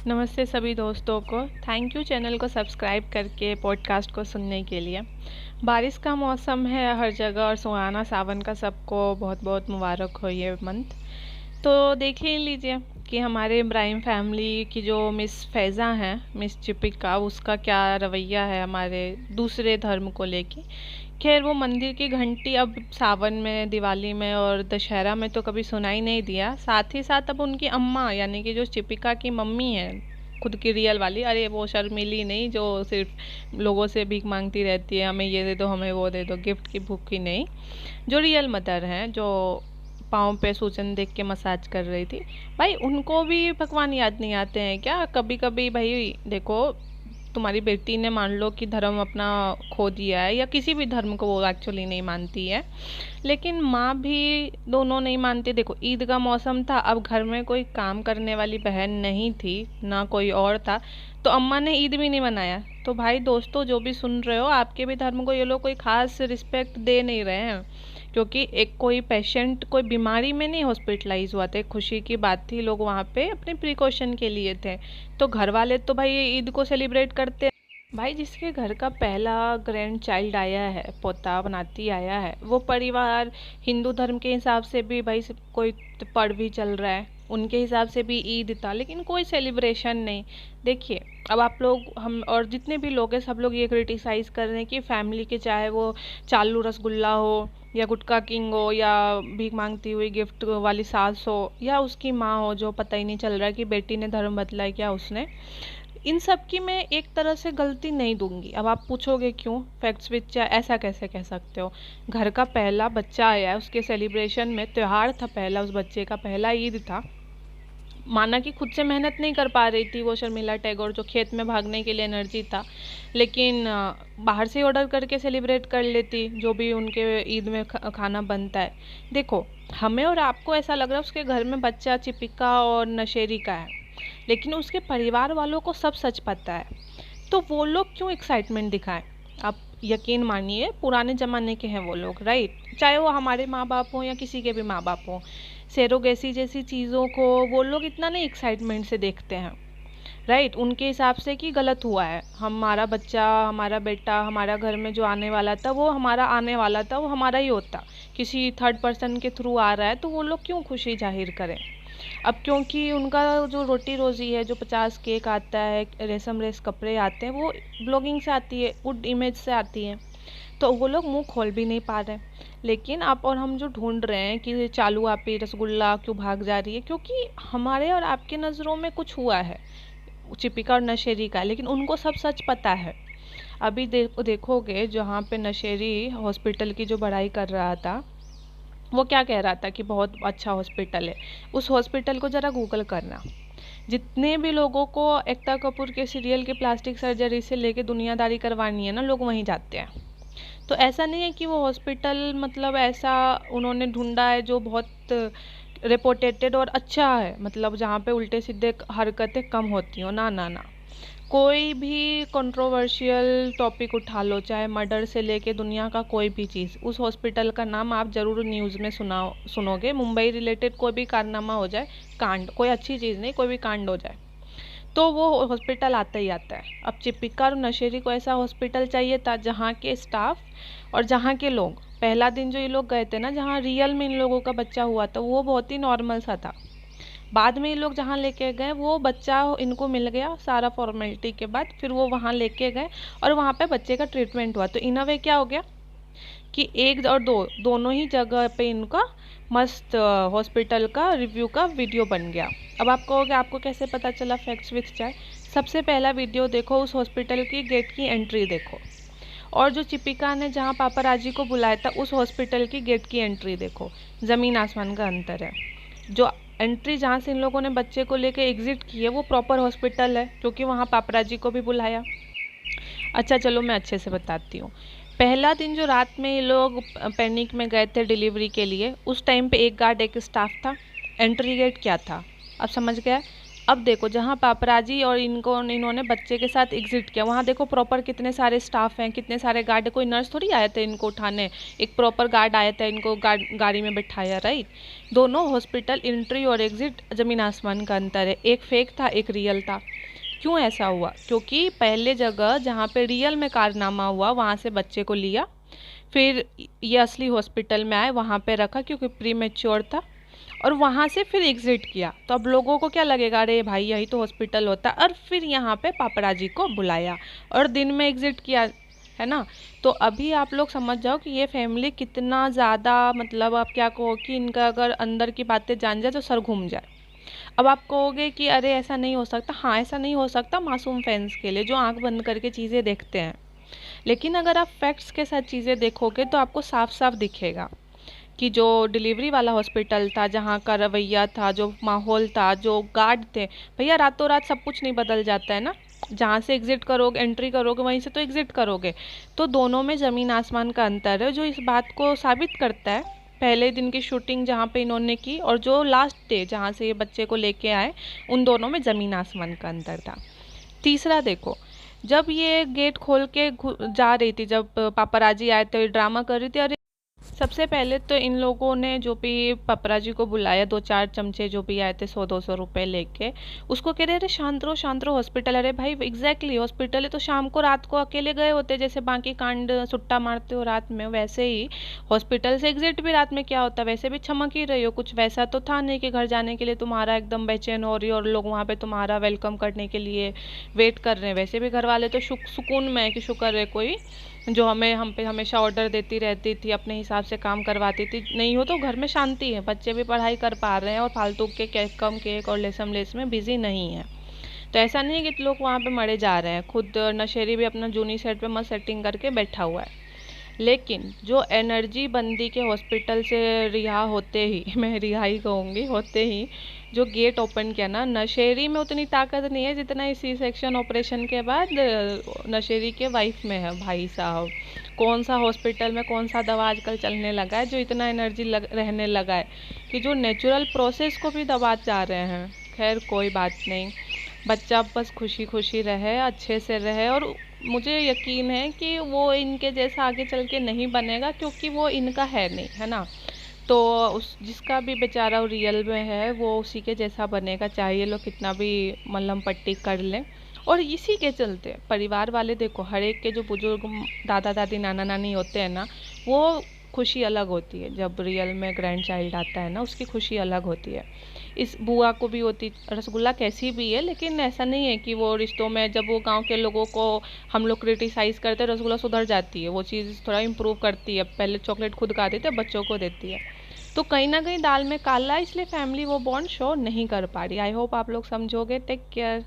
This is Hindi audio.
नमस्ते सभी दोस्तों को। थैंक यू चैनल को सब्सक्राइब करके पॉडकास्ट को सुनने के लिए। बारिश का मौसम है हर जगह और सुहाना सावन का सबको बहुत बहुत मुबारक हो ये मंथ। तो देख ही लीजिए कि हमारे इब्राहिम फैमिली की जो मिस फैज़ा हैं, मिस चिपिका, उसका क्या रवैया है हमारे दूसरे धर्म को लेके। खैर वो मंदिर की घंटी अब सावन में, दिवाली में और दशहरा में तो कभी सुनाई नहीं दिया। साथ ही साथ अब उनकी अम्मा यानी कि जो चिपिका की मम्मी है, खुद की रियल वाली, अरे वो शर्मीली नहीं जो सिर्फ लोगों से भीख मांगती रहती है, हमें ये दे दो, हमें वो दे दो, गिफ्ट की भूखी नहीं, जो रियल मदर हैं, जो पाँव पे सूजन देख के मसाज कर रही थी। भाई उनको भी भगवान याद नहीं आते हैं क्या कभी कभी? भाई देखो, तुम्हारी बेटी ने मान लो कि धर्म अपना खो दिया है, या किसी भी धर्म को वो एक्चुअली नहीं मानती है, लेकिन माँ भी दोनों नहीं मानती। देखो ईद का मौसम था, अब घर में कोई काम करने वाली बहन नहीं थी, ना कोई और था, तो अम्मा ने ईद भी नहीं मनाया। तो भाई दोस्तों जो भी सुन रहे हो, आपके भी धर्म को ये लोग कोई खास रिस्पेक्ट दे नहीं रहे हैं, क्योंकि एक कोई पेशेंट कोई बीमारी में नहीं हॉस्पिटलाइज हुआ था, खुशी की बात थी, लोग वहाँ पे अपने प्रिकॉशन के लिए थे। तो घर वाले तो भाई ईद को सेलिब्रेट करते। भाई जिसके घर का पहला ग्रैंड चाइल्ड आया है, पोता बनाती आया है, वो परिवार हिंदू धर्म के हिसाब से भी भाई कोई पर्व भी चल रहा है, उनके हिसाब से भी ईद था, लेकिन कोई सेलिब्रेशन नहीं। देखिए अब आप लोग, हम और जितने भी लोग हैं, सब लोग ये क्रिटिसाइज़ कर रहे हैं कि फैमिली के, चाहे वो चालू रसगुल्ला हो या गुटका किंग हो या भीख मांगती हुई गिफ्ट वाली सास हो या उसकी माँ हो, जो पता ही नहीं चल रहा है कि बेटी ने धर्म बदला है क्या उसने, इन सब की मैं एक तरह से गलती नहीं दूंगी। अब आप पूछोगे क्यों, फैक्ट्स विच ऐसा कैसे कह सकते हो? घर का पहला बच्चा आया है, उसके सेलिब्रेशन में त्यौहार था, पहला उस बच्चे का पहला ईद था। माना कि खुद से मेहनत नहीं कर पा रही थी वो शर्मिला टैगोर, जो खेत में भागने के लिए एनर्जी था, लेकिन बाहर से ऑर्डर करके सेलिब्रेट कर लेती जो भी उनके ईद में खाना बनता है। देखो हमें और आपको ऐसा लग रहा है उसके घर में बच्चा चिपिका और नशेरी का है, लेकिन उसके परिवार वालों को सब सच पता है, तो वो लोग क्यों एक्साइटमेंट दिखाएं? आप यकीन मानिए पुराने ज़माने के हैं वो लोग, राइट? चाहे वो हमारे माँ बाप हों या किसी के भी माँ बाप हों, सेरोगेसी जैसी चीज़ों को वो लोग इतना नहीं एक्साइटमेंट से देखते हैं, राइट? उनके हिसाब से कि गलत हुआ है, हमारा बच्चा, हमारा बेटा हमारा घर में जो आने वाला था, वो हमारा आने वाला था, वो हमारा ही होता, किसी थर्ड पर्सन के थ्रू आ रहा है, तो वो लोग क्यों खुशी जाहिर करें? अब क्योंकि उनका जो रोटी रोज़ी है, जो 50 केक आता है, रेशम रेस कपड़े आते हैं, वो ब्लॉगिंग से आती है, गुड इमेज से आती है, तो वो लोग मुंह खोल भी नहीं पा रहे। लेकिन आप और हम जो ढूंढ रहे हैं कि चालू आपी रसगुल्ला क्यों भाग जा रही है, क्योंकि हमारे और आपके नज़रों में कुछ हुआ है चिपिका और नशेरी का, लेकिन उनको सब सच पता है। अभी देखोगे जहाँ पे नशेरी हॉस्पिटल की जो बढ़ाई कर रहा था, वो क्या कह रहा था कि बहुत अच्छा हॉस्पिटल है। उस हॉस्पिटल को ज़रा गूगल करना, जितने भी लोगों को एकता कपूर के सीरियल के प्लास्टिक सर्जरी से लेके दुनियादारी करवानी है ना, लोग वहीं जाते हैं। तो ऐसा नहीं है कि वो हॉस्पिटल मतलब ऐसा उन्होंने ढूंढा है जो बहुत रेपुटेटेड और अच्छा है, मतलब जहाँ पे उल्टे सीधे हरकतें कम होती हो, ना ना ना। कोई भी कंट्रोवर्शियल टॉपिक उठा लो, चाहे मर्डर से लेके दुनिया का कोई भी चीज़, उस हॉस्पिटल का नाम आप ज़रूर न्यूज़ में सुनोगे। मुंबई रिलेटेड कोई भी कारनामा हो जाए, कांड, कोई अच्छी चीज़ नहीं, कोई भी कांड हो जाए, तो वो हॉस्पिटल आता ही आता है। अब चिपिका और नशेरी को ऐसा हॉस्पिटल चाहिए था जहाँ के स्टाफ और जहाँ के लोग, पहला दिन जो ये लोग गए थे ना, जहाँ रियल में इन लोगों का बच्चा हुआ था, वो बहुत ही नॉर्मल सा था। बाद में ये लोग जहाँ लेके गए, वो बच्चा इनको मिल गया सारा फॉर्मेलिटी के बाद, फिर वो वहाँ लेके गए और वहाँ पे बच्चे का ट्रीटमेंट हुआ। तो इन अ वे क्या हो गया कि एक और दो, दोनों ही जगह पे इनका मस्त हॉस्पिटल का रिव्यू का वीडियो बन गया। अब आप कहोगे आपको कैसे पता चला? फैक्ट्स विथ चाय। सबसे पहला वीडियो देखो, उस हॉस्पिटल की गेट की एंट्री देखो, और जो चिपिका ने जहाँ पापराजी को बुलाया था, उस हॉस्पिटल की गेट की एंट्री देखो, ज़मीन आसमान का अंतर है। जो एंट्री जहाँ से इन लोगों ने बच्चे को लेके एग्जिट की है, वो प्रॉपर हॉस्पिटल है, क्योंकि वहाँ पापराजी को भी बुलाया। अच्छा चलो मैं अच्छे से बताती हूँ। पहला दिन जो रात में ये लोग पैनिक में गए थे डिलीवरी के लिए, उस टाइम पे एक गार्ड एक स्टाफ था। एंट्री गेट क्या था? अब समझ गया? अब देखो जहाँ पापराजी और इन्होंने बच्चे के साथ एग्जिट किया, वहाँ देखो प्रॉपर कितने सारे स्टाफ हैं, कितने सारे गार्ड, कोई नर्स थोड़ी आए थे इनको उठाने, एक प्रॉपर गार्ड आया था, इनको गाड़ी में बिठाया, राइट। दोनों हॉस्पिटल एंट्री और एग्जिट ज़मीन आसमान का अंतर है, एक फेक था एक रियल था। क्यों ऐसा हुआ? क्योंकि पहले जगह जहाँ पे रियल में कारनामा हुआ वहाँ से बच्चे को लिया, फिर ये असली हॉस्पिटल में आए, वहाँ पे रखा क्योंकि प्री मैच्योर था, और वहाँ से फिर एग्जिट किया। तो अब लोगों को क्या लगेगा, अरे भाई यही तो हॉस्पिटल होता है, और फिर यहाँ पे पापराजी को बुलाया और दिन में एग्जिट किया, है ना। तो अभी आप लोग समझ जाओ कि ये फैमिली कितना ज़्यादा, मतलब आप क्या कहो कि इनका अगर अंदर की बातें जान जाए तो सर घूम जाए। अब आप कहोगे कि अरे ऐसा नहीं हो सकता, हाँ ऐसा नहीं हो सकता मासूम फैंस के लिए जो आंख बंद करके चीज़ें देखते हैं, लेकिन अगर आप फैक्ट्स के साथ चीज़ें देखोगे तो आपको साफ साफ दिखेगा कि जो डिलीवरी वाला हॉस्पिटल था, जहाँ का रवैया था, जो माहौल था, जो गार्ड थे, भैया रातों रात सब कुछ नहीं बदल जाता है ना। जहाँ से एग्जिट करोगे, एंट्री करोगे, वहीं से तो एग्जिट करोगे। तो दोनों में ज़मीन आसमान का अंतर है, जो इस बात को साबित करता है पहले दिन की शूटिंग जहाँ पे इन्होंने की और जो लास्ट डे जहाँ से ये बच्चे को लेके आए, उन दोनों में ज़मीन आसमान का अंतर था। तीसरा देखो, जब ये गेट खोल के जा रही थी, जब पापराजी आए थे, ड्रामा कर रही थी, अरे सबसे पहले तो इन लोगों ने जो भी पपराजी को बुलाया, 2-4 चमचे जो भी आए थे 100-200 रुपए लेके, उसको कह रहे अरे शांत रहो हॉस्पिटल। अरे भाई एग्जैक्टली हॉस्पिटल है तो शाम को रात को अकेले गए होते, जैसे बाकी कांड सुट्टा मारते हो रात में, वैसे ही हॉस्पिटल से एग्जिट भी रात में क्या होता, वैसे भी चमक ही रही हो, कुछ वैसा तो था नहीं कि घर जाने के लिए तुम्हारा एकदम बेचैन हो रही हो और लोग वहाँ पे तुम्हारा वेलकम करने के लिए वेट कर रहे हैं। वैसे भी घर वाले तो सुकून में है कि शुक्र है कोई जो हम पे हमेशा ऑर्डर देती रहती थी, अपने हिसाब से काम करवाती थी, नहीं हो तो घर में शांति है, बच्चे भी पढ़ाई कर पा रहे हैं और फालतू के कम केक और लेसम लेस में बिजी नहीं है। तो ऐसा नहीं है कि लोग वहाँ पे मरे जा रहे हैं, खुद नशेरी भी अपना जूनी सेट पे मस्त सेटिंग करके बैठा हुआ है। लेकिन जो एनर्जी बंदी के हॉस्पिटल से रिहा होते ही मैं रिहाई कहूँगी, होते ही जो गेट ओपन किया ना, नशेरी में उतनी ताकत नहीं है जितना इस सी सेक्शन ऑपरेशन के बाद नशेरी के वाइफ में है। भाई साहब, कौन सा हॉस्पिटल में कौन सा दवा आजकल चलने लगा है जो इतना एनर्जी रहने लगा है कि जो नेचुरल प्रोसेस को भी दबा जा रहे हैं। खैर कोई बात नहीं, बच्चा बस खुशी खुशी रहे, अच्छे से रहे, और मुझे यकीन है कि वो इनके जैसा आगे चल के नहीं बनेगा क्योंकि वो इनका है नहीं, है ना। तो उस जिसका भी बेचारा रियल में है वो उसी के जैसा बनेगा, चाहे ये लोग कितना भी मल्लम पट्टी कर लें। और इसी के चलते परिवार वाले देखो, हर एक के जो बुजुर्ग दादा दादी नाना नानी होते हैं ना, वो खुशी अलग होती है जब रियल में ग्रैंड चाइल्ड आता है ना, उसकी खुशी अलग होती है। इस बुआ को भी होती, रसगुल्ला कैसी भी है, लेकिन ऐसा नहीं है कि वो रिश्तों में जब वो गांव के लोगों को हम लोग क्रिटिसाइज़ करते हैं, रसगुल्ला सुधर जाती है, वो चीज़ थोड़ा इम्प्रूव करती है, पहले चॉकलेट खुद खाती थी, बच्चों को देती है। तो कहीं ना कहीं दाल में काला, इसलिए फैमिली वो बॉन्ड शो नहीं कर पा रही। आई होप आप लोग समझोगे। Take care.